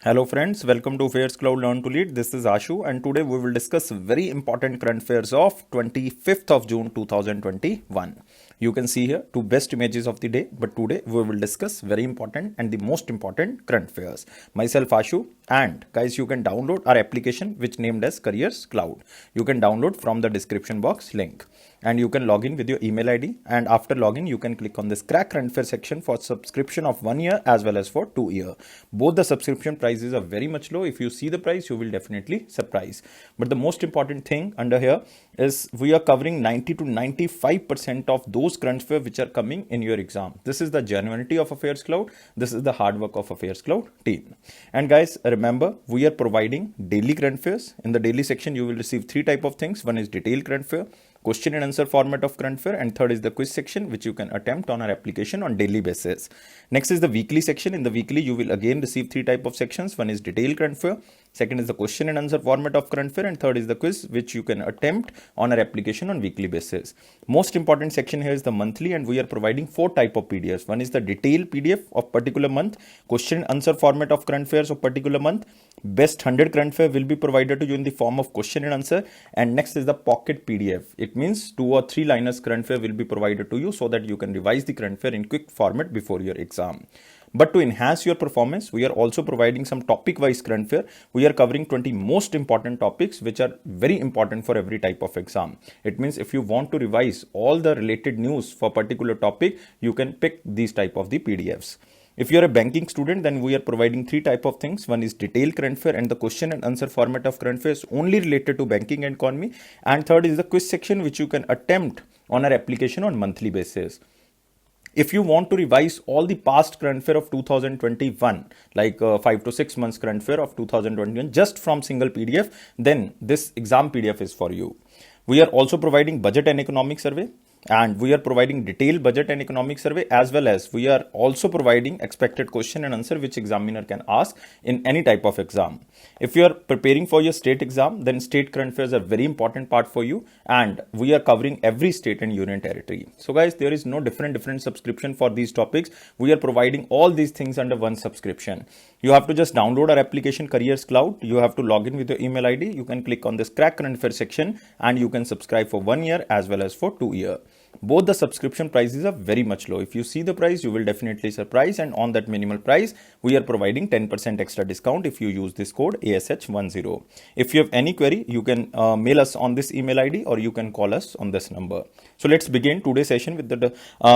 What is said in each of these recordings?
Hello friends, welcome to Affairs Cloud Learn to Lead. This is Ashu and today we will discuss very important current affairs of 25th of June 2021. You can see here two best images of the day, but today we will discuss very important and the most important current affairs. Myself Ashu, and guys, you can download our application which named as Careers Cloud. You can download from the description box link and you can log in with your email ID, and after login you can click on this crack current affair section for subscription of 1 year as well as for 2 year. Both the subscription prices are very much low. If you see the price, you will definitely surprise. But the most important thing under here is we are covering 90 to 95% of those current affairs which are coming in your exam. This is the genuinity of Affairs Cloud. This is the hard work of Affairs Cloud team. And guys, remember, we are providing daily current affairs. In the daily section, you will receive three type of things. One is detailed current affair, question and answer format of current affair, and third is the quiz section which you can attempt on our application on daily basis. Next is the weekly section. In the weekly you will again receive three type of sections. One is detailed current affair, second is the question and answer format of current affair, and third is the quiz which you can attempt on our application on weekly basis. Most important section here is the monthly, and we are providing four type of PDFs. One is the detailed PDF of particular month, question and answer format of current affairs of particular month, best 100 current affair will be provided to you in the form of question and answer, and next is the pocket PDF. It means 2 or 3 liners current affair will be provided to you so that you can revise the current affair in quick format before your exam. But to enhance your performance, we are also providing some topic wise current affair. We are covering 20 most important topics which are very important for every type of exam. It means if you want to revise all the related news for particular topic, you can pick these type of the PDFs. If you are a banking student, then we are providing three type of things. One is detailed current affair, and the question and answer format of current affairs only related to banking and economy. And third is the quiz section which you can attempt on our application on monthly basis. If you want to revise all the past current affair of 2021, like 5 to 6 months current affair of 2021 just from single PDF, then this exam PDF is for you. We are also providing budget and economic survey, and we are providing detailed budget and economic survey, as well as we are also providing expected question and answer which examiner can ask in any type of exam. If you are preparing for your state exam, then state current affairs are very important part for you, and we are covering every state and union territory. So guys, there is no different subscription for these topics. We are providing all these things under one subscription. You have to just download our application Careers Cloud. You have to log in with your email ID. You can click on this crack current affairs section and you can subscribe for 1 year as well as for 2 year. Both the subscription prices are very much low. If you see the price, you will definitely surprise, and on that minimal price, we are providing 10% extra discount if you use this code ASH10. If you have any query, you can mail us on this email ID or you can call us on this number. So let's begin today's session with the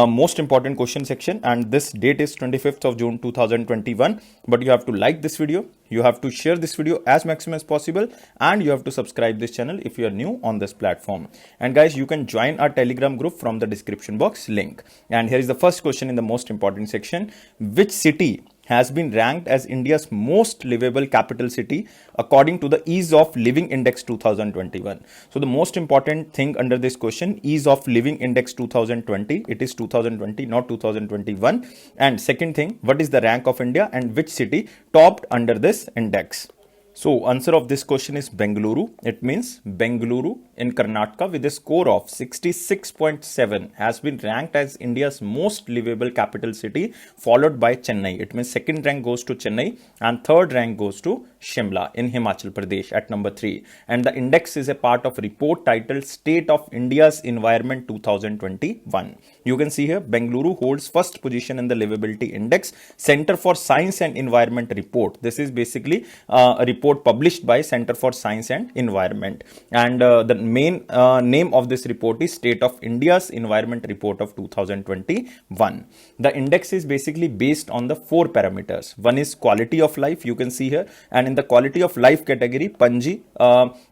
most important question section, and this date is 25th of June 2021. But you have to like this video, you have to share this video as maximum as possible, and you have to subscribe this channel if you are new on this platform. And guys, you can join our Telegram group from the description box link. And here is the first question in the most important section. Which city has been ranked as India's most livable capital city according to the Ease of Living Index 2021. So the most important thing under this question, Ease of Living Index 2020, it is 2020, not 2021. And second thing, what is the rank of India and which city topped under this index? So answer of this question is Bengaluru. It means Bengaluru in Karnataka with a score of 66.7 has been ranked as India's most livable capital city, followed by Chennai. It means second rank goes to Chennai and third rank goes to Shimla in Himachal Pradesh at number 3. And the index is a part of report titled State of India's Environment 2021. You can see here Bengaluru holds first position in the livability index. Center for Science and Environment report. This is basically a report published by Center for Science and Environment, and the main name of this report is State of India's Environment Report of 2021. The index is basically based on the 4 parameters. One is quality of life, you can see here, and in the quality of life category, Panji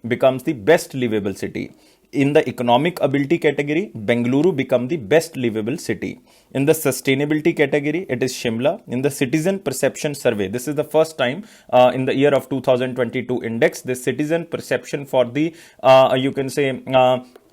becomes the best livable city. In the economic ability category, Bengaluru become the best livable city. In the sustainability category, it is Shimla. In the citizen perception survey, this is the first time in the year of 2022 index, the citizen perception for the, you can say,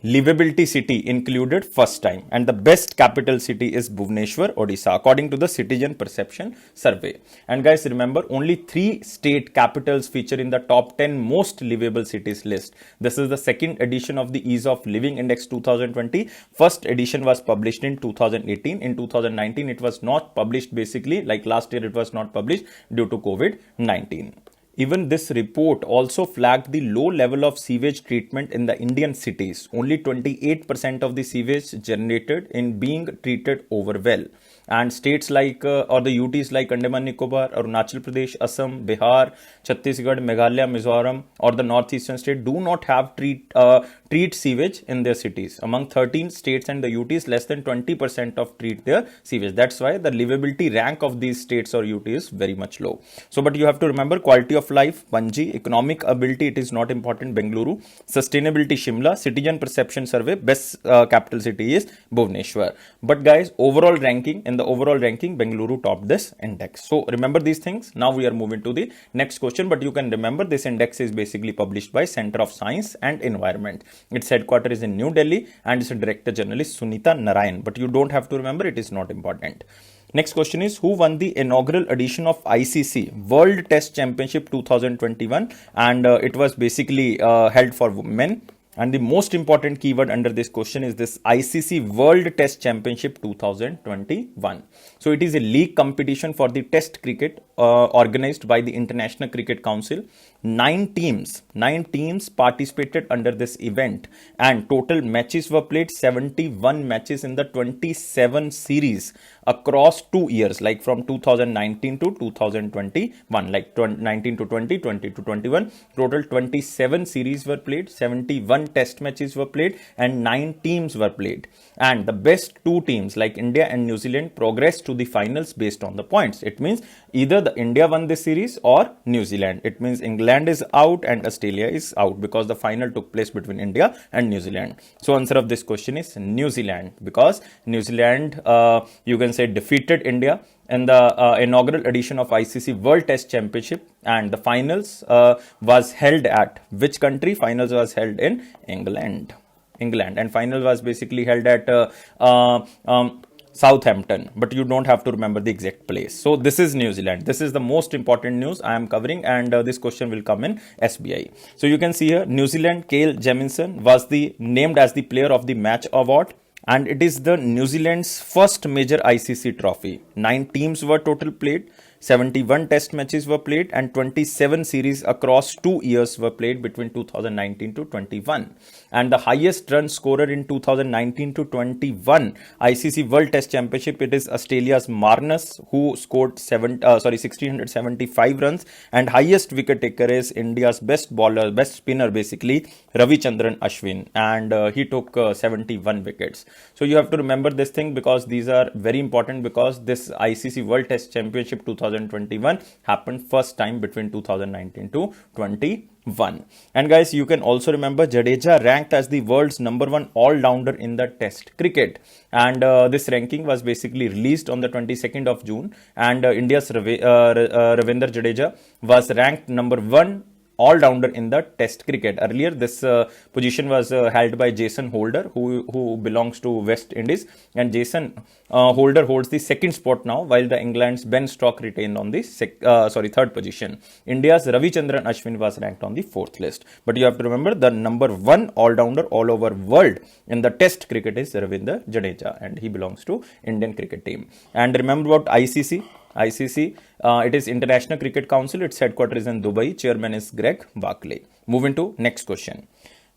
livability city included first time, and the best capital city is Bhubaneswar, Odisha, according to the citizen perception survey. And guys, remember, only 3 state capitals feature in the top 10 most livable cities list. This is the second edition of the Ease of Living Index 2020. First edition was published in 2018. In 2019 it was not published, basically like last year it was not published due to COVID-19. Even this report also flagged the low level of sewage treatment in the Indian cities. Only 28% of the sewage generated in being treated over well. And states like or the UTs like Andaman Nicobar, Arunachal Pradesh, Assam, Bihar, Chhattisgarh, Meghalaya, Mizoram, or the northeastern state do not have treat sewage in their cities. Among 13 states and the UTs, less than 20% of treat their sewage. That's why the livability rank of these states or UTs is very much low. So, but you have to remember, quality of life, Panji; economic ability, it is not important, Bengaluru; sustainability, Shimla; citizen perception survey, best capital city is Bhubaneswar. But guys, overall ranking, in the overall ranking, Bengaluru topped this index. So remember these things. Now we are moving to the next question, but you can remember this index is basically published by Center of Science and Environment. Its headquarters is in New Delhi, and its director general is Sunita Narayan. But you don't have to remember, it is not important. Next question is, who won the inaugural edition of ICC World Test Championship 2021? And it was basically held for men. And the most important keyword under this question is this ICC World Test Championship 2021. So it is a league competition for the test cricket organized by the International Cricket Council. 9 teams participated under this event, and total matches were played 71 matches in the 27 series across 2 years, like from 2019 to 2021, like 19 to 20, 20 to 21. Total 27 series were played, 71 test matches were played, and 9 teams were played. And the best 2 teams like India and New Zealand progressed to the finals based on the points. It means either the India won this series or New Zealand. It means England is out and Australia is out, because the final took place between India and New Zealand. So answer of this question is New Zealand, because New Zealand you can say defeated India in the inaugural edition of ICC World Test Championship, and the finals was held at which country? Finals was held in England, and final was basically held at Southampton, but you don't have to remember the exact place. So this is New Zealand. This is the most important news I am covering, and this question will come in SBI. So you can see here, New Zealand Kale Jamieson was named as the player of the match award, and it is the New Zealand's first major ICC trophy. 9 teams were total played, 71 test matches were played, and 27 series across 2 years were played between 2019 to 21. And the highest run scorer in 2019 to 21 ICC World Test Championship, it is Australia's Marnus, who scored 1675 runs, and highest wicket taker is India's best spinner basically, Ravichandran Ashwin, and he took 71 wickets. So you have to remember this thing, because these are very important, because this ICC World Test Championship 2021 happened first time between 2019 to 21. And guys, you can also remember Jadeja ranked as the world's #1 all-rounder in the test cricket, and this ranking was basically released on the 22nd of June, and India's Ravindra Jadeja was ranked #1 all-rounder in the test cricket. Earlier this position was held by Jason Holder, who belongs to West Indies, and Jason Holder holds the second spot now, while the England's Ben Stokes retained on the third position. India's Ravichandran Ashwin was ranked on the 4th list. But you have to remember, the #1 all-rounder all over world in the test cricket is Ravindra Jadeja, and he belongs to Indian cricket team. And remember about ICC, it is International Cricket Council. Its headquarters is in Dubai. Chairman is Greg Barclay. Moving to next question.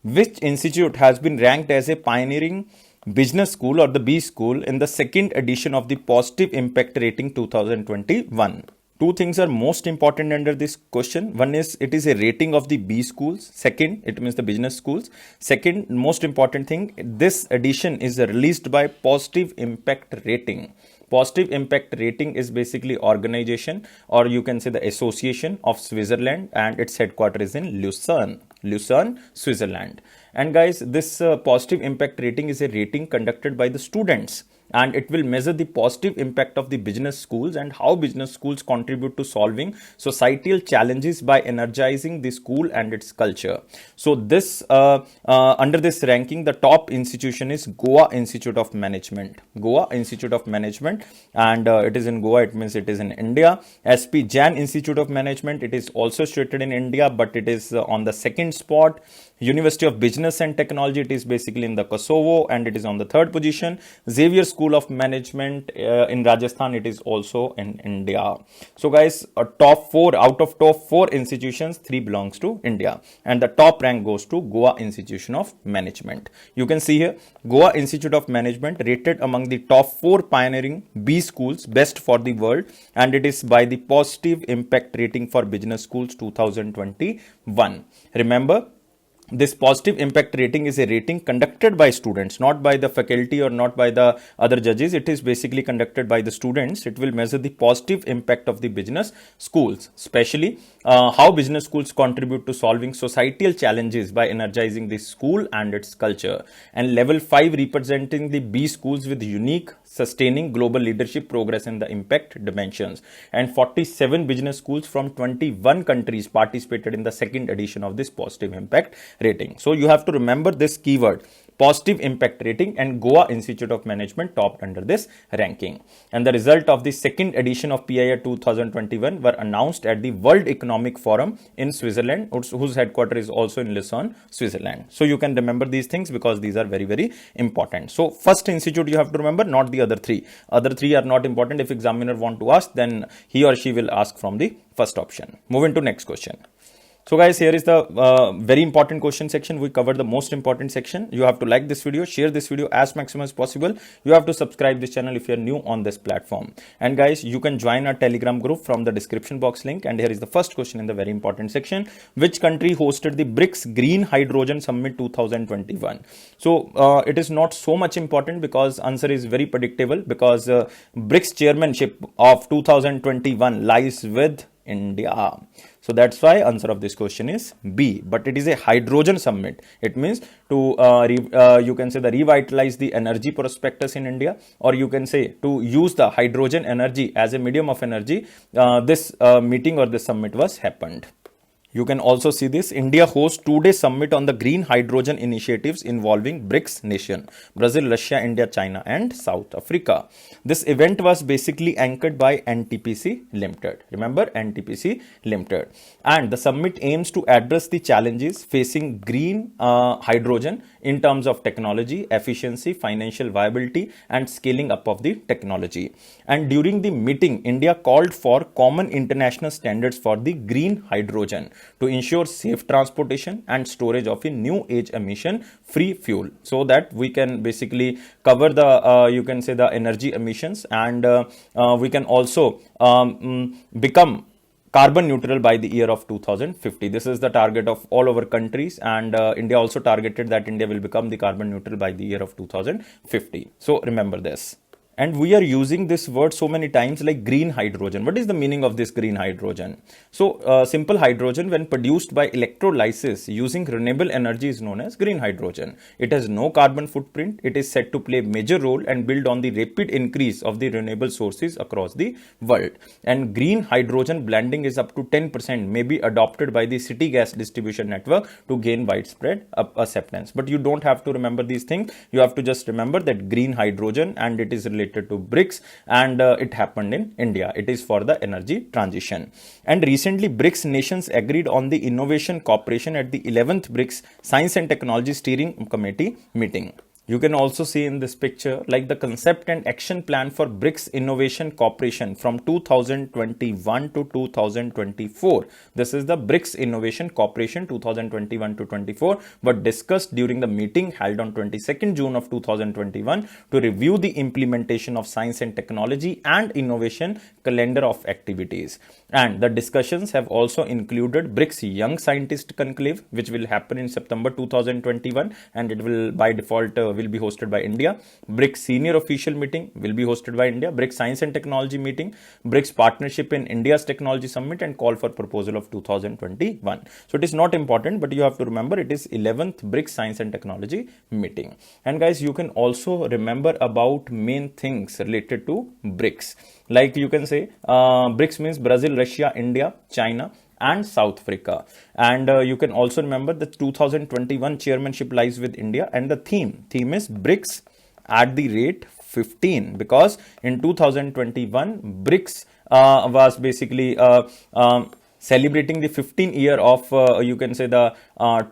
Which institute has been ranked as a pioneering business school, or the B school, in the second edition of the Positive Impact Rating 2021? Two things are most important under this question. One is, it is a rating of the B schools. Second, it means the business schools. Second, most important thing, this edition is released by Positive Impact Rating. Positive Impact Rating is basically organization, or you can say the association of Switzerland, and its headquarters is in Lucerne, Switzerland. And guys, this Positive Impact Rating is a rating conducted by the students and it will measure the positive impact of the business schools and how business schools contribute to solving societal challenges by energizing the school and its culture. So this under this ranking, the top institution is Goa Institute of Management. Goa Institute of Management, and it is in Goa. It means it is in India. SP Jain Institute of Management. It is also situated in India, but it is on the second spot. University of Business and Technology, it is basically in the Kosovo, and it is on the third position. Xavier School of Management in Rajasthan, it is also in India. So guys, top 4 out of top 4 institutions, 3 belongs to India, and the top rank goes to Goa Institution of Management. You can see here, Goa Institute of Management rated among the top 4 pioneering B schools, best for the world, and it is by the Positive Impact Rating for Business Schools 2021. Remember, this positive impact rating is a rating conducted by students, not by the faculty or not by the other judges. It is basically conducted by the students. It will measure the positive impact of the business schools, especially how business schools contribute to solving societal challenges by energizing the school and its culture. And level 5 representing the B schools with unique sustaining global leadership progress in the impact dimensions. And 47 business schools from 21 countries participated in the second edition of this positive impact rating. So you have to remember this keyword, positive impact rating, and Goa Institute of Management topped under this ranking. And the result of the second edition of PIR 2021 were announced at the World Economic Forum in Switzerland, whose headquarters is also in Lucerne, Switzerland. So you can remember these things because these are very, very important. So first institute you have to remember, not the other 3. Other 3 are not important. If examiner want to ask, then he or she will ask from the first option. Moving to next question. So guys, here is the very important question section. We covered the most important section. You have to like this video, share this video as maximum as possible. You have to subscribe this channel if you are new on this platform. And guys, you can join our Telegram group from the description box link. And here is the first question in the very important section. Which country hosted the BRICS Green Hydrogen Summit 2021? So it is not so much important because answer is very predictable, because BRICS chairmanship of 2021 lies with India. So that's why answer of this question is B. But it is a hydrogen summit. It means to you can say the revitalize the energy prospectus in India, or you can say to use the hydrogen energy as a medium of energy. This meeting or this summit was happened. You can also see this. India hosts 2-day summit on the green hydrogen initiatives involving BRICS nation, Brazil, Russia, India, China, and South Africa. This event was basically anchored by NTPC Limited. Remember, NTPC Limited. And the summit aims to address the challenges facing green hydrogen in terms of technology, efficiency, financial viability, and scaling up of the technology. And during the meeting, India called for common international standards for the green hydrogen to ensure safe transportation and storage of a new age emission free fuel, so that we can basically cover the you can say the energy emissions, and we can also become carbon neutral by the year of 2050. This is the target of all our countries, and India also targeted that India will become the carbon neutral by the year of 2050. So remember this. And we are using this word so many times, like green hydrogen. What is the meaning of this green hydrogen? So simple hydrogen, when produced by electrolysis using renewable energy, is known as green hydrogen. It has no carbon footprint. It is said to play a major role and build on the rapid increase of the renewable sources across the world. And green hydrogen blending is up to 10%, may be adopted by the city gas distribution network to gain widespread acceptance. But you don't have to remember these things. You have to just remember that green hydrogen, and it is related to BRICS, and it happened in India. It is for the energy transition. And recently, BRICS nations agreed on the innovation cooperation at the 11th BRICS Science and Technology Steering Committee meeting. You can also see in this picture like the concept and action plan for BRICS innovation cooperation from 2021 to 2024. This is the BRICS innovation cooperation 2021 to 24, but discussed during the meeting held on 22nd June of 2021 to review the implementation of science and technology and innovation calendar of activities. And the discussions have also included BRICS Young Scientist Conclave, which will happen in September 2021, and it will by default will be hosted by India. BRICS Senior Official Meeting will be hosted by India. BRICS Science and Technology Meeting, BRICS Partnership in India's Technology Summit, and Call for Proposal of 2021. So it is not important, but you have to remember it is 11th BRICS Science and Technology Meeting. And guys, you can also remember about main things related to BRICS. Like you can say BRICS means Brazil, Russia, India, China, and South Africa. And you can also remember the 2021 chairmanship lies with India, and the theme is BRICS at the rate 15, because in 2021 BRICS was basically celebrating the 15th year of you can say the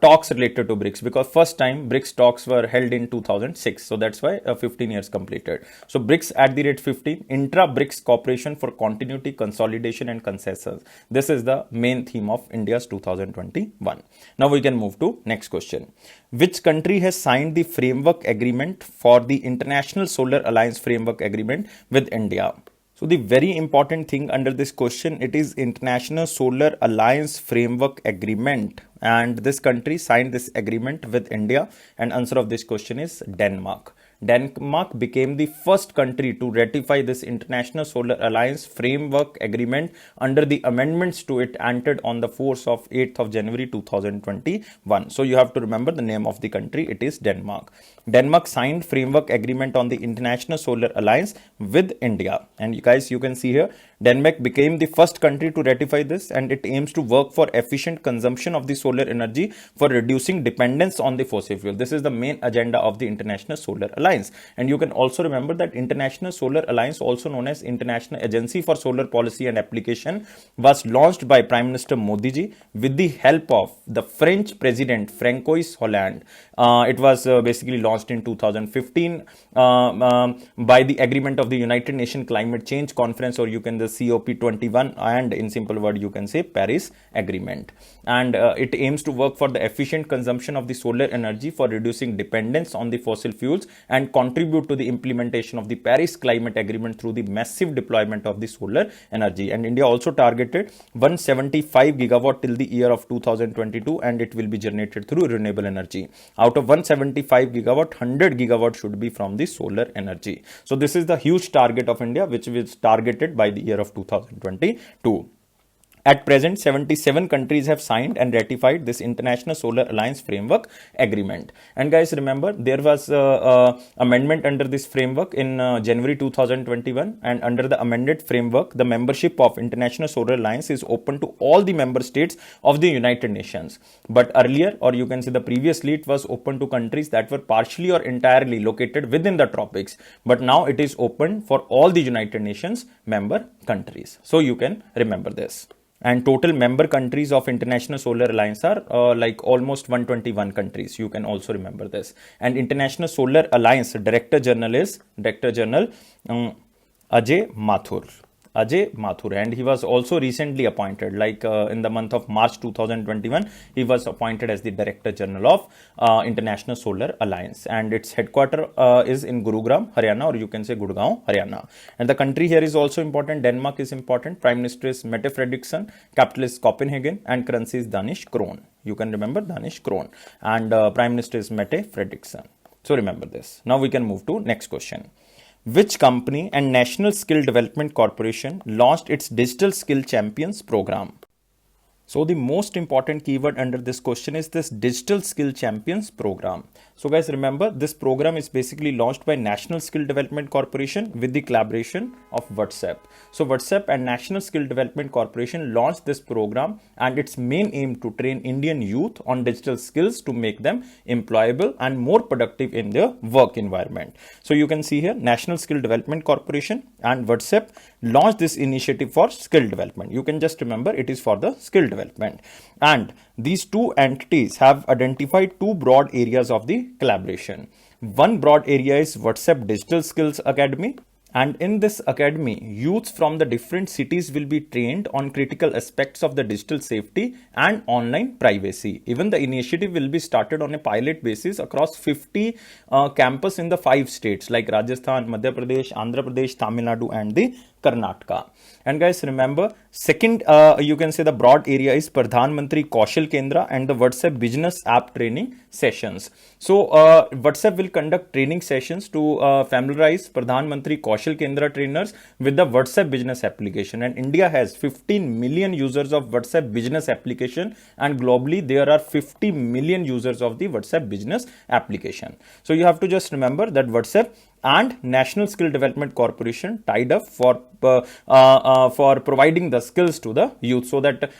talks related to BRICS, because first time BRICS talks were held in 2006, so that's why 15 years completed. So BRICS at the rate 15, intra BRICS cooperation for continuity, consolidation, and consensus. This is the main theme of India's 2021. Now we can move to next question. Which country has signed the framework agreement for the International Solar Alliance framework agreement with India? So the very important thing under this question, it is International Solar Alliance Framework Agreement, and this country signed this agreement with India, and answer of this question is Denmark. Denmark became the first country to ratify this International Solar Alliance Framework Agreement under the amendments to it entered on the force of 8th of January 2021. So you have to remember the name of the country, it is Denmark. Denmark signed framework agreement on the International Solar Alliance with India, and you guys, you can see here Denmark became the first country to ratify this, and it aims to work for efficient consumption of the solar energy for reducing dependence on the fossil fuel. This is the main agenda of the International Solar Alliance. And you can also remember that International Solar Alliance, also known as International Agency for Solar Policy and Application, was launched by Prime Minister Modi ji with the help of the French President Francois Hollande. It was basically launched in 2015 by the agreement of the United Nations Climate Change Conference, or you can the COP21, and in simple word you can say Paris Agreement. And it aims to work for the efficient consumption of the solar energy for reducing dependence on the fossil fuels and contribute to the implementation of the Paris Climate Agreement through the massive deployment of the solar energy. And India also targeted 175 gigawatt till the year of 2022, and it will be generated through renewable energy. Out of 175 gigawatt, 100 gigawatt should be from the solar energy. So this is the huge target of India, which was targeted by the year of 2022. At present, 77 countries have signed and ratified this International Solar Alliance Framework Agreement. And guys, remember, there was amendment under this framework in January 2021. And under the amended framework, the membership of International Solar Alliance is open to all the member states of the United Nations. But earlier, or you can say the previously, it was open to countries that were partially or entirely located within the tropics. But now it is open for all the United Nations member countries. So you can remember this. And total member countries of International Solar Alliance are like almost 121 countries. You can also remember this. And International Solar Alliance Director General is Ajay Mathur. And he was also recently appointed, like in the month of March 2021, he was appointed as the Director General of International Solar Alliance, and its headquarters is in Gurugram, Haryana, or you can say Gurgaon, Haryana. And the country here is also important. Denmark is important. Prime Minister is Mette Frederiksen, capital is Copenhagen, and currency is Danish krone. You can remember Danish krone, and Prime Minister is Mette Frederiksen. So remember this. Now we can move to next question. Which company and National Skill Development Corporation launched its Digital Skill Champions program? So the most important keyword under this question is this Digital Skill Champions program. So guys, remember, this program is basically launched by National Skill Development Corporation with the collaboration of WhatsApp. So WhatsApp and National Skill Development Corporation launched this program, and its main aim to train Indian youth on digital skills to make them employable and more productive in their work environment. So you can see here National Skill Development Corporation and WhatsApp launched this initiative for skill development. You can just remember it is for the skill development. And these two entities have identified two broad areas of the collaboration. One broad area is WhatsApp Digital Skills Academy, And in this academy, youths from the different cities will be trained on critical aspects of the digital safety and online privacy. Even the initiative will be started on a pilot basis across 50 campus in the 5 states like Rajasthan, Madhya Pradesh, Andhra Pradesh, Tamil Nadu and the Karnataka. And guys, remember, second, you can say the broad area is Pradhan Mantri Kaushal Kendra and the WhatsApp business app training sessions. So WhatsApp will conduct training sessions to familiarize Pradhan Mantri Kaushal Kendra trainers with the WhatsApp business application. And India has 15 million users of WhatsApp business application, and globally there are 50 million users of the WhatsApp business application. So you have to just remember that WhatsApp and National Skill Development Corporation tied up for providing the skills to the youth, so that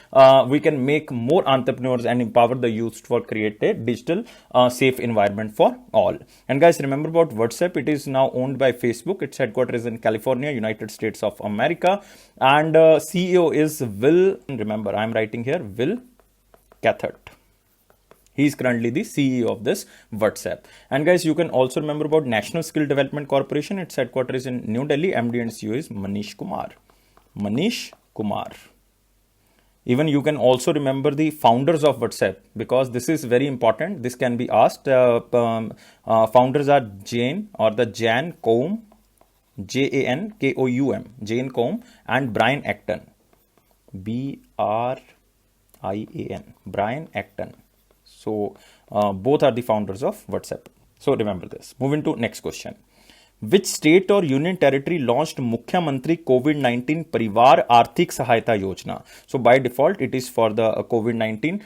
we can make more entrepreneurs and empower the youth for create a digital safe environment for all. And guys, remember about WhatsApp, it is now owned by Facebook. Its headquarters is in California, United States of America, and CEO is Will, remember I am writing here, Will Cathart. He is currently the CEO of this WhatsApp. And guys, you can also remember about National Skill Development Corporation. Its headquarters is in New Delhi. MD and CEO is Manish Kumar. Manish Kumar. Even you can also remember the founders of WhatsApp, because this is very important. This can be asked. Founders are Jane or the Jan Koum, Jankoum, Jane Koum, and Brian Acton, Brian, Brian Acton. So both are the founders of WhatsApp. So remember this. Moving to next question. Which state or union territory launched Mukhyamantri COVID-19 Parivar Arthik Sahayata Yojana? So by default, it is for the COVID-19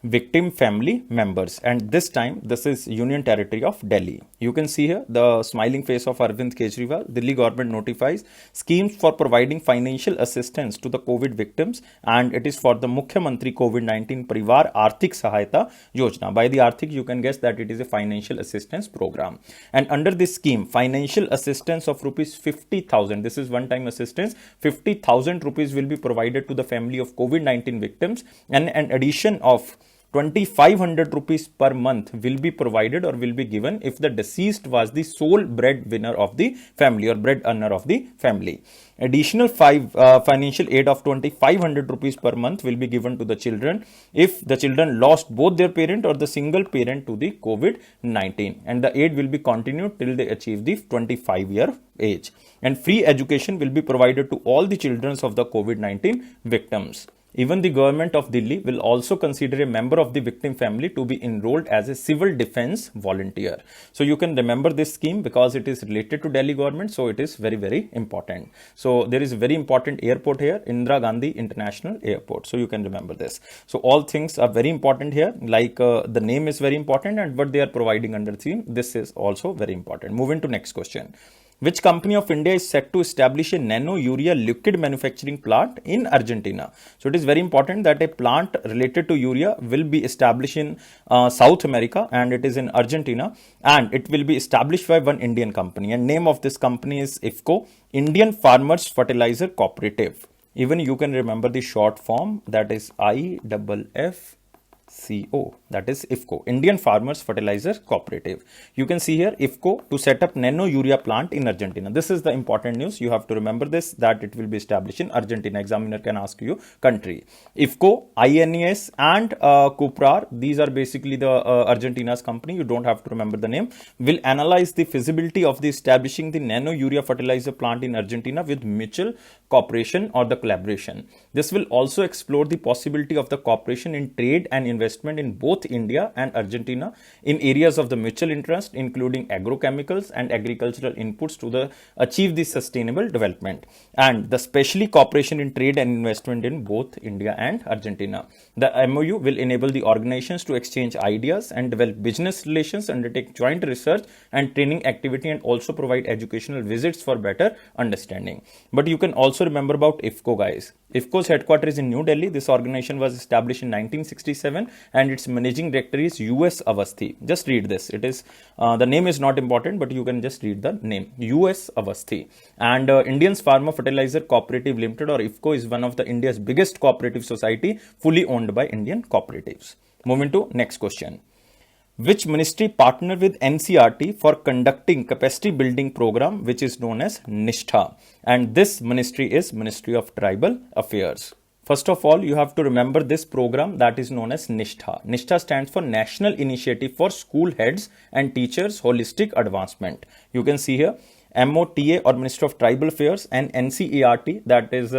victim family members, and this time this is Union Territory of Delhi. You can see here the smiling face of Arvind Kejriwal. Delhi government notifies schemes for providing financial assistance to the COVID victims, and it is for the Mukhyamantri COVID-19 Parivar Arthik Sahayata Yojana. By the Arthik, you can guess that it is a financial assistance program, and under this scheme, financial assistance of rupees 50,000, this is one-time assistance, 50,000 rupees will be provided to the family of COVID-19 victims, and an addition of 2,500 rupees per month will be provided or will be given if the deceased was the sole breadwinner of the family or bread earner of the family. Additional financial aid of 2,500 rupees per month will be given to the children if the children lost both their parent or the single parent to the COVID-19, and the aid will be continued till they achieve the 25-year age. And free education will be provided to all the children of the COVID-19 victims. Even the government of Delhi will also consider a member of the victim family to be enrolled as a civil defense volunteer. So you can remember this scheme because it is related to Delhi government. So it is very, very important. So there is a very important airport here, Indira Gandhi International Airport. So you can remember this. So all things are very important here, like the name is very important and what they are providing under theme. This is also very important. Moving to next question. Which company of India is set to establish a nano urea liquid manufacturing plant in Argentina? So it is very important that a plant related to urea will be established in South America, and it is in Argentina, and it will be established by one Indian company, and name of this company is IFFCO, Indian Farmers Fertilizer Cooperative. Even you can remember the short form, that is IFFCO, that is IFFCO, Indian Farmers Fertilizer Cooperative. You can see here IFFCO to set up nano urea plant in Argentina. This is the important news. You have to remember this, that it will be established in Argentina. Examiner can ask you country. IFFCO, INES and Cuprar, these are basically the Argentina's company. You don't have to remember the name. Will analyze the feasibility of the establishing the nano urea fertilizer plant in Argentina with mutual cooperation or the collaboration. This will also explore the possibility of the cooperation in trade and investment in both India and Argentina in areas of the mutual interest, including agrochemicals and agricultural inputs to achieve the sustainable development, and the specially cooperation in trade and investment in both India and Argentina. The MOU will enable the organizations to exchange ideas and develop business relations, undertake joint research and training activity, and also provide educational visits for better understanding. But you can also remember about IFFCO, guys. IFFCO's headquarters is in New Delhi. This organization was established in 1967 and its managing director is US Avasthi. Just read this. It is the name is not important, but you can just read the name, US Avasthi. And Indians Pharma Fertilizer Cooperative Limited, or IFFCO, is one of the India's biggest cooperative society, fully owned by Indian cooperatives. Moving to next question. Which ministry partnered with NCRT for conducting capacity building program which is known as Nishtha? And this ministry is Ministry of Tribal Affairs. First of all, you have to remember this program that is known as Nishtha. Nishtha stands for National Initiative for School Heads and Teachers Holistic Advancement. You can see here MOTA or Minister of Tribal Affairs and NCERT, that is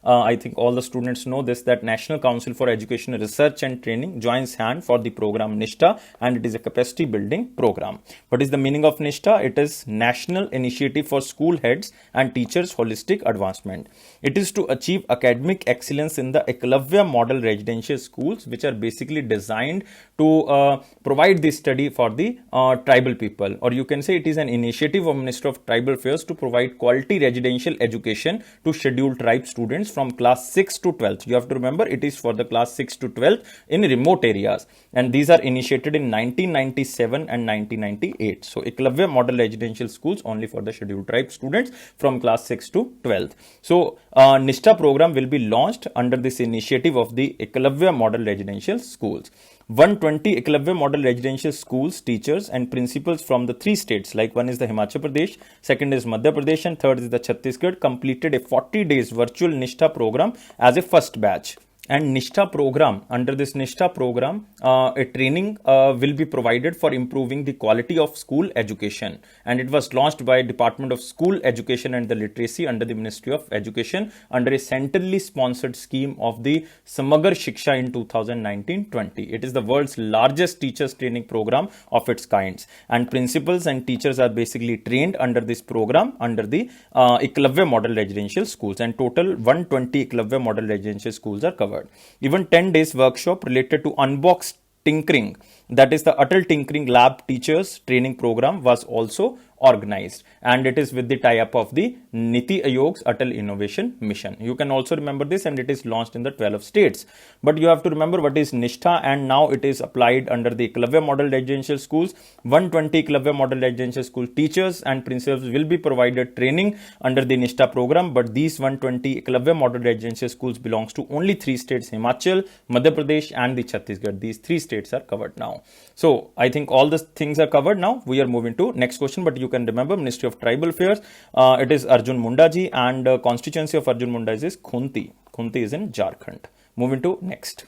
I think all the students know this, that National Council for Education Research and Training joins hand for the program Nishtha, and it is a capacity building program. What is the meaning of Nishtha? It is National Initiative for School Heads and Teachers Holistic Advancement. It is to achieve academic excellence in the Eklavya model residential schools, which are basically designed to provide this study for the tribal people, or you can say it is an initiative of Minister of Tribal Affairs to provide quality residential education to scheduled tribe students from class 6 to 12th. You have to remember it is for the class 6 to 12th in remote areas, and these are initiated in 1997 and 1998. So Eklavya model residential schools only for the scheduled tribe students from class 6 to 12th. So Nishtha program will be launched under this initiative of the Eklavya model residential schools. 120 Eklavya model residential schools, teachers and principals from the 3 states, like one is the Himachal Pradesh, second is Madhya Pradesh, and third is the Chhattisgarh, completed a 40 days virtual Nishtha program as a first batch. And Nishtha program, under this Nishtha program, a training will be provided for improving the quality of school education. And it was launched by Department of School Education and the Literacy under the Ministry of Education under a centrally sponsored scheme of the Samagar Shiksha in 2019-20. It is the world's largest teachers training program of its kinds. And principals and teachers are basically trained under this program under the Eklavya model residential schools. And total 120 Eklavya model residential schools are covered. Even 10 days workshop related to unbox tinkering, that is the Atal Tinkering Lab Teachers Training Program, was also organized, and it is with the tie-up of the Niti Aayog's Atal Innovation Mission. You can also remember this, and it is launched in the 12 states. But you have to remember what is Nishtha, and now it is applied under the Eklavya model residential schools. 120 Eklavya model residential school teachers and principals will be provided training under the Nishtha program, but these 120 Eklavya model residential schools belongs to only 3 states, Himachal, Madhya Pradesh and the Chhattisgarh. These 3 states are covered now. So I think all the things are covered now. We are moving to next question, but you can remember Ministry of Tribal Affairs. It is Arjun Munda ji, and constituency of Arjun Munda is Khunti. Khunti is in Jharkhand. Moving to next.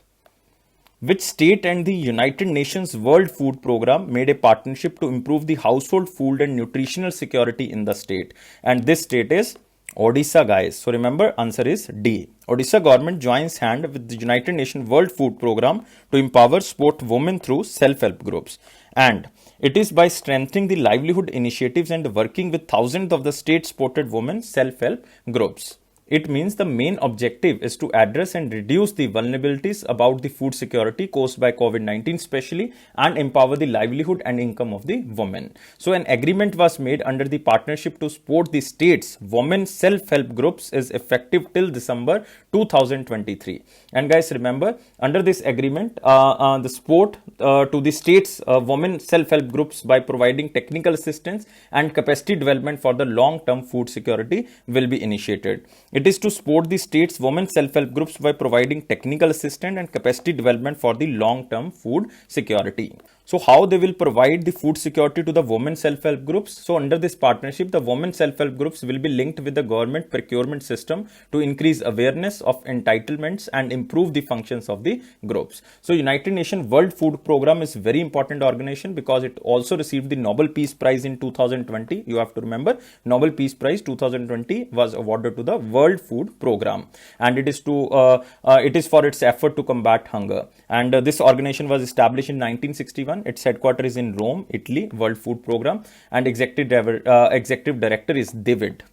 Which state and the United Nations World Food Program made a partnership to improve the household food and nutritional security in the state? And this state is Odisha, guys. So remember, answer is D. Odisha government joins hand with the United Nations World Food Program to empower sport women through self-help groups. And it is by strengthening the livelihood initiatives and working with thousands of the state-supported women self-help groups. It means the main objective is to address and reduce the vulnerabilities about the food security caused by COVID-19 especially, and empower the livelihood and income of the women. So an agreement was made under the partnership to support the states women self-help groups is effective till December 2023. And guys, remember, under this agreement, the support to the states women self-help groups by providing technical assistance and capacity development for the long-term food security will be initiated. It is to support the state's women self-help groups by providing technical assistance and capacity development for the long-term food security. So how they will provide the food security to the women self-help groups? So under this partnership, the women self-help groups will be linked with the government procurement system to increase awareness of entitlements and improve the functions of the groups. So United Nations World Food Program is very important organization because it also received the Nobel Peace Prize in 2020. You have to remember, Nobel Peace Prize 2020 was awarded to the World Food Program, and it is for its effort to combat hunger. And this organization was established in 1961. Its headquarters is in Rome, Italy, World Food Program, and executive director is David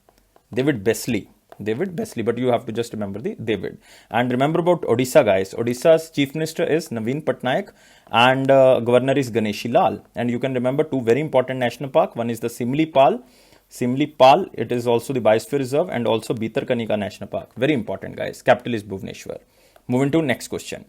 Beasley, but you have to just remember the David. And remember about Odisha, guys. Odisha's chief minister is Naveen Patnaik, and governor is Ganeshi Lal. And you can remember 2 very important national parks. One is the Simli Pal, it is also the Biosphere Reserve, and also Bhitarkanika National Park. Very important, guys. Capital is Bhubaneswar. Moving to next question.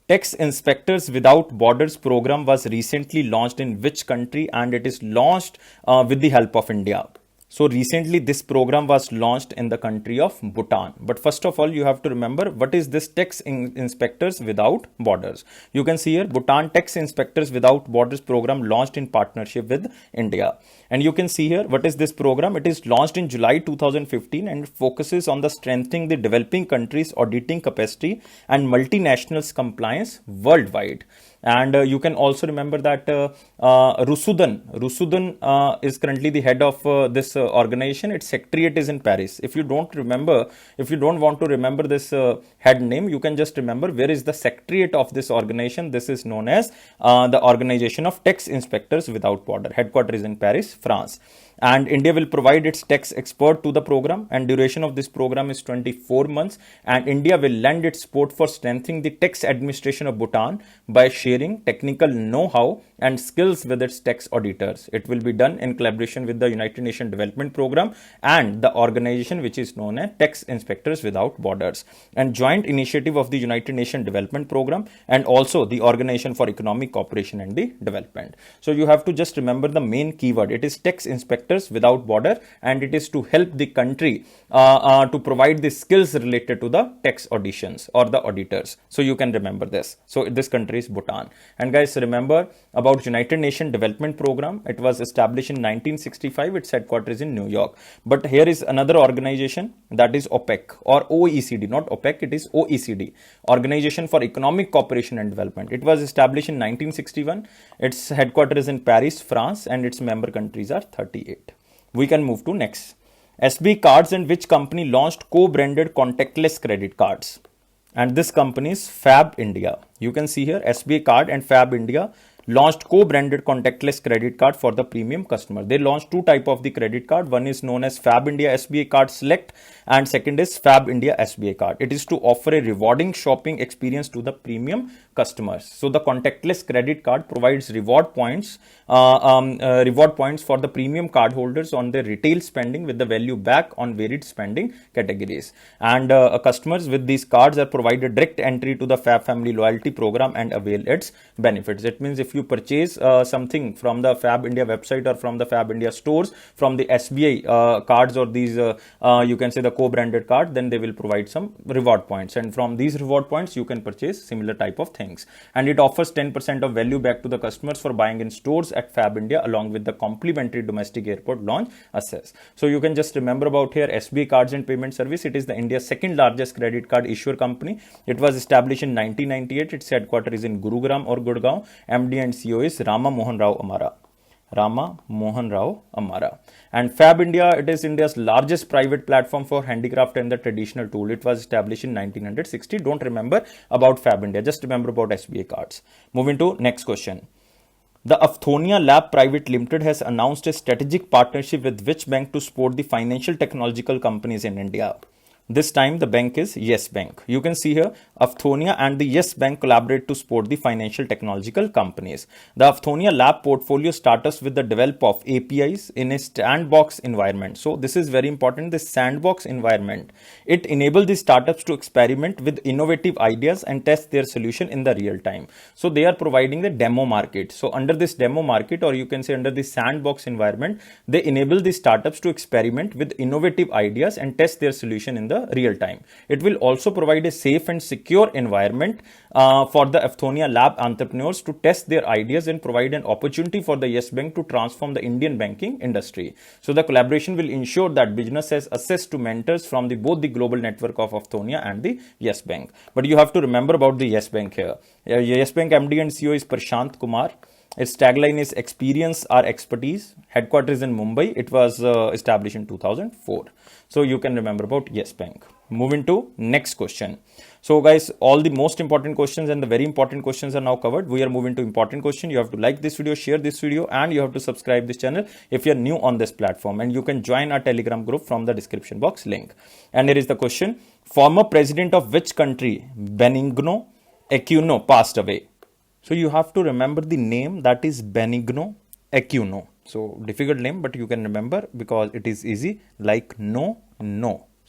Tax Inspectors Without Borders program was recently launched in which country, and it is launched with the help of India? So recently this program was launched in the country of Bhutan. But first of all, you have to remember what is this Tax Inspectors Without Borders. You can see here Bhutan Tax Inspectors Without Borders program launched in partnership with India. And you can see here what is this program. It is launched in July 2015 and focuses on the strengthening the developing countries auditing capacity and multinationals compliance worldwide. And you can also remember that Rusudan is currently the head of this organization. Its secretariat is in Paris. If you don't want to remember this head name, you can just remember where is the secretariat of this organization. This is known as the Organization of Tax Inspectors Without Border. Headquarters is in Paris, France. And India will provide its tax expert to the program, and duration of this program is 24 months. And India will lend its support for strengthening the tax administration of Bhutan by sharing technical know-how and skills with its tax auditors. It will be done in collaboration with the United Nations Development Program and the organization which is known as Tax Inspectors Without Borders, and joint initiative of the United Nations Development Program and also the Organization for Economic Cooperation and the Development. So you have to just remember the main keyword. It is Tax Inspectors Without Border, and it is to help the country to provide the skills related to the tax auditions or the auditors. So you can remember this. So this country is Bhutan. And guys, remember about United Nations Development Program. It was established in 1965. Its headquarters is in New York. But here is another organization, that is OPEC or OECD, not OPEC, it is OECD, Organization for Economic Cooperation and Development. It was established in 1961. Its headquarters is in Paris, France, and its member countries are 38. We can move to next. SBI Cards and which company launched co-branded contactless credit cards? And this company is Fab India. You can see here SBI Card and Fab India launched co-branded contactless credit card for the premium customer. They launched two type of the credit card. One is known as Fab India SBI Card Select and second is Fab India SBI Card. It is to offer a rewarding shopping experience to the premium customers. So the contactless credit card provides reward points for the premium card holders on their retail spending with the value back on varied spending categories. And customers with these cards are provided direct entry to the Fab Family Loyalty Program and avail its benefits. It means if you purchase something from the Fab India website or from the Fab India stores, from the SBI cards or these you can say the co-branded card, then they will provide some reward points, and from these reward points you can purchase similar type of things. And it offers 10% of value back to the customers for buying in stores at Fab India along with the complimentary domestic airport launch access. So you can just remember about here SBI Cards and Payment Service. It is the India's second largest credit card issuer company. It was established in 1998. Its headquarters is in Gurugram or Gurgaon. MD and CEO is Rama Mohan Rao Amara. And Fab India, it is India's largest private platform for handicraft and the traditional tool. It was established in 1960. Don't remember about Fab India, just remember about SBI cards. Moving to next question. The Afthonia Lab Private Limited has announced a strategic partnership with which bank to support the financial technological companies in India? This time the bank is Yes Bank. You can see here Afthonia and the Yes Bank collaborate to support the financial technological companies. The Afthonia Lab portfolio startups with the develop of APIs in a sandbox environment. So this is very important, this sandbox environment. It enables the startups to experiment with innovative ideas and test their solution in the real time. So they are providing the demo market. So under this demo market, or you can say under the sandbox environment, they enable the startups to experiment with innovative ideas and test their solution in the real time. It will also provide a safe and secure environment for the Afthonia Lab entrepreneurs to test their ideas and provide an opportunity for the Yes Bank to transform the Indian banking industry. So the collaboration will ensure that business has access to mentors from both the global network of Afthonia and the Yes Bank. But you have to remember about the Yes Bank here. Yes Bank MD and CEO is Prashant Kumar. Its tagline is experience our expertise. Headquarters in Mumbai. It was established in 2004. So you can remember about Yes Bank. Moving to next question. So guys, all the most important questions and the very important questions are now covered. We are moving to important question. You have to like this video, share this video, and you have to subscribe this channel if you are new on this platform. And you can join our Telegram group from the description box link. And here is the question. Former president of which country, Benigno Aquino, passed away? So you have to remember the name, that is Benigno Aquino. So difficult name, but you can remember because it is easy, like no.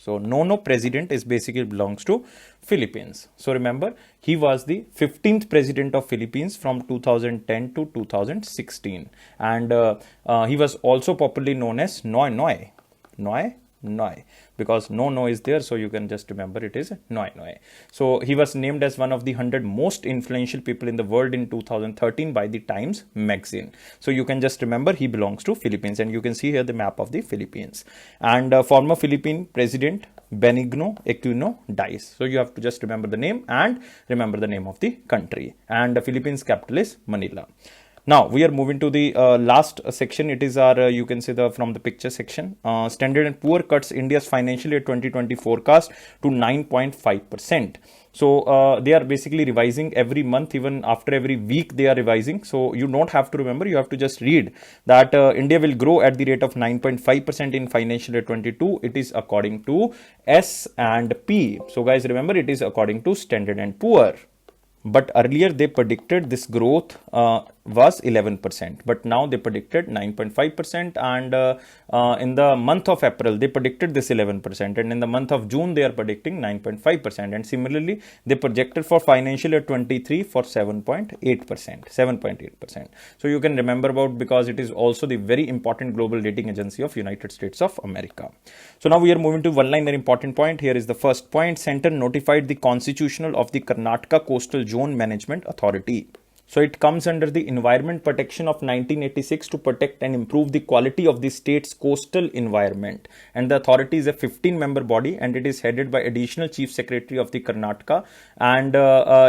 So Nono president is basically belongs to Philippines. So remember, he was the 15th president of Philippines from 2010 to 2016, and he was also popularly known as Noy Noy. Noy Noy, because no is there, so you can just remember it is Noy Noy. So he was named as one of the 100 most influential people in the world in 2013 by the Times magazine. So you can just remember he belongs to Philippines, and you can see here the map of the Philippines. And former Philippine president Benigno Aquino dies. So you have to just remember the name and remember the name of the country. And the Philippines capital is Manila. Now we are moving to the last section. It is our you can say the from the picture section. Standard and Poor cuts India's financial year 2020 forecast to 9.5%. So they are basically revising every month, even after every week they are revising. So you don't have to remember, you have to just read that India will grow at the rate of 9.5% in financial year 22. It is according to S&P. So guys, remember, it is according to Standard and Poor. But earlier they predicted this growth was 11%, but now they predicted 9.5%, and in the month of April they predicted this 11%, and in the month of June they are predicting 9.5%, and similarly they projected for financial year 23 for 7.8%. So you can remember about, because it is also the very important global rating agency of United States of America. So now we are moving to one liner important point. Here is the first point. Center notified the constitutional of the Karnataka Coastal Zone Management Authority. So it comes under the Environment Protection of 1986 to protect and improve the quality of the state's coastal environment. And the authority is a 15-member body, and it is headed by additional Chief Secretary of the Karnataka. And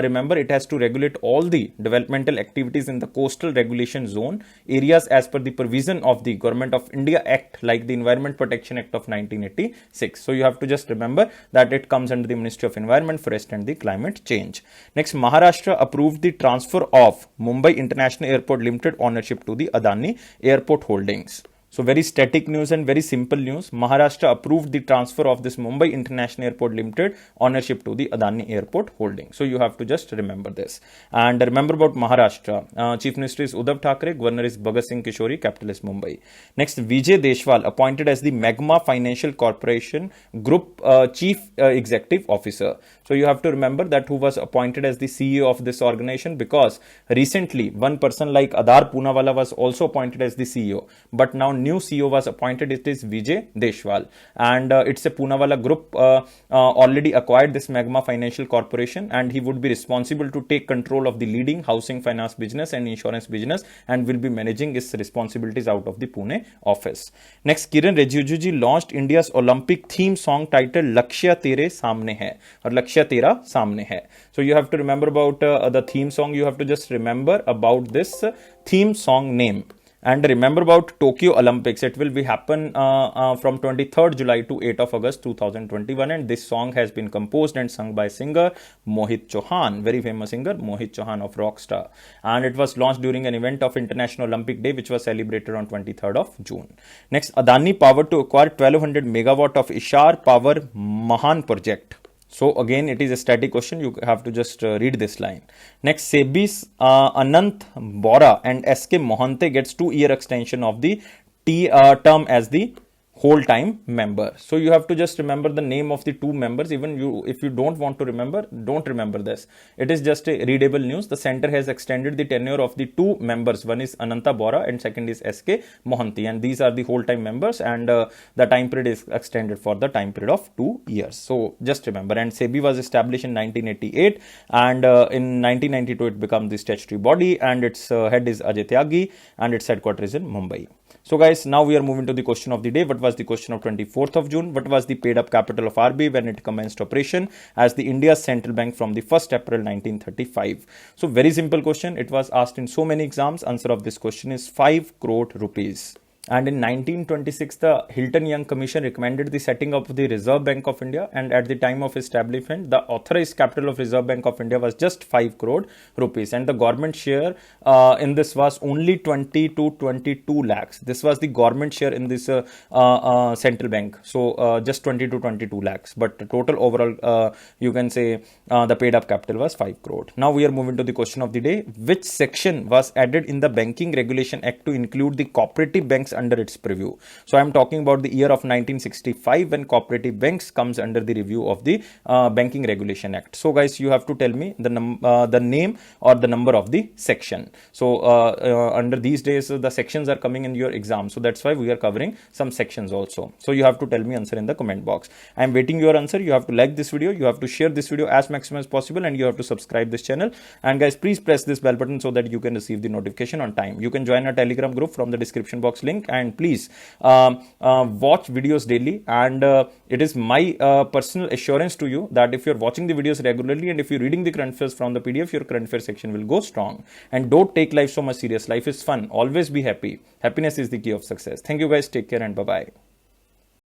remember, it has to regulate all the developmental activities in the coastal regulation zone areas as per the provision of the Government of India Act, like the Environment Protection Act of 1986. So you have to just remember that it comes under the Ministry of Environment, Forest and the Climate Change. Next, Maharashtra approved the transfer of Mumbai International Airport Limited ownership to the Adani Airport Holdings. So very static news and very simple news. Maharashtra approved the transfer of this Mumbai International Airport Limited ownership to the Adani Airport Holding. So you have to just remember this. And remember about Maharashtra. Chief Minister is Uddhav Thackeray. Governor is Bhagat Singh Kishori. Capital is Mumbai. Next, Vijay Deshwal appointed as the Magma Financial Corporation Group Chief Executive Officer. So you have to remember that who was appointed as the CEO of this organization, because recently one person like Adar Poonawalla was also appointed as the CEO. But now new CEO was appointed. It is Vijay Deshwal, and it's a Poonawalla group already acquired this Magma Financial Corporation, and he would be responsible to take control of the leading housing finance business and insurance business, and will be managing his responsibilities out of the Pune office. Next, Kiran Rijiju ji launched India's Olympic theme song titled Lakshya Tere Samne Hai, or Lakshya Tera Samne Hai. So you have to remember about the theme song. You have to just remember about this theme song name. And remember about Tokyo Olympics. It will be happen from 23rd July to 8th of August 2021. And this song has been composed and sung by singer Mohit Chauhan, very famous singer Mohit Chauhan of Rockstar. And it was launched during an event of International Olympic Day, which was celebrated on 23rd of June. Next, Adani Power to acquire 1200 megawatt of Ishar Power Mahan project. So again, it is a static question. You have to just read this line. Next, SEBI's Anant Bora and SK Mohante gets 2-year extension of the term as the whole time member. So you have to just remember the name of the two members. Even you, if you don't want to remember, don't remember this. It is just a readable news. The center has extended the tenure of the two members. One is Ananta Bora and second is SK Mohanty, and these are the whole time members, and the time period is extended for the time period of 2 years. So just remember. And SEBI was established in 1988, and in 1992 it became the statutory body, and its head is Ajay Tyagi, and its headquarters is in Mumbai. So guys, now we are moving to the question of the day. What was the question of 24th of June? What was the paid up capital of RBI when it commenced operation as the India's central bank from the 1st April 1935? So very simple question. It was asked in so many exams. Answer of this question is 5 crore rupees. And in 1926, the Hilton Young Commission recommended the setting up of the Reserve Bank of India. And at the time of establishment, the authorized capital of Reserve Bank of India was just 5 crore rupees. And the government share in this was only 20 to 22 lakhs. This was the government share in this central bank. So just 20 to 22 lakhs. But the total overall, you can say the paid up capital was 5 crore. Now we are moving to the question of the day. Which section was added in the Banking Regulation Act to include the cooperative banks banks under its purview. So I'm talking about the year of 1965 when cooperative banks comes under the review of the Banking Regulation Act. So guys, you have to tell me the name or the number of the section. So under these days the sections are coming in your exam, so that's why we are covering some sections also. So you have to tell me answer in the comment box. I am waiting your answer. You have to like this video, you have to share this video as maximum as possible, and you have to subscribe this channel. And guys, please press this bell button so that you can receive the notification on time. You can join our Telegram group from the description box link, and please watch videos daily. And it is my personal assurance to you that if you're watching the videos regularly and if you're reading the current affairs from the PDF, your current affairs section will go strong. And don't take life so much serious. Life is fun. Always be happy. Happiness is the key of success. Thank you guys. Take care and bye-bye.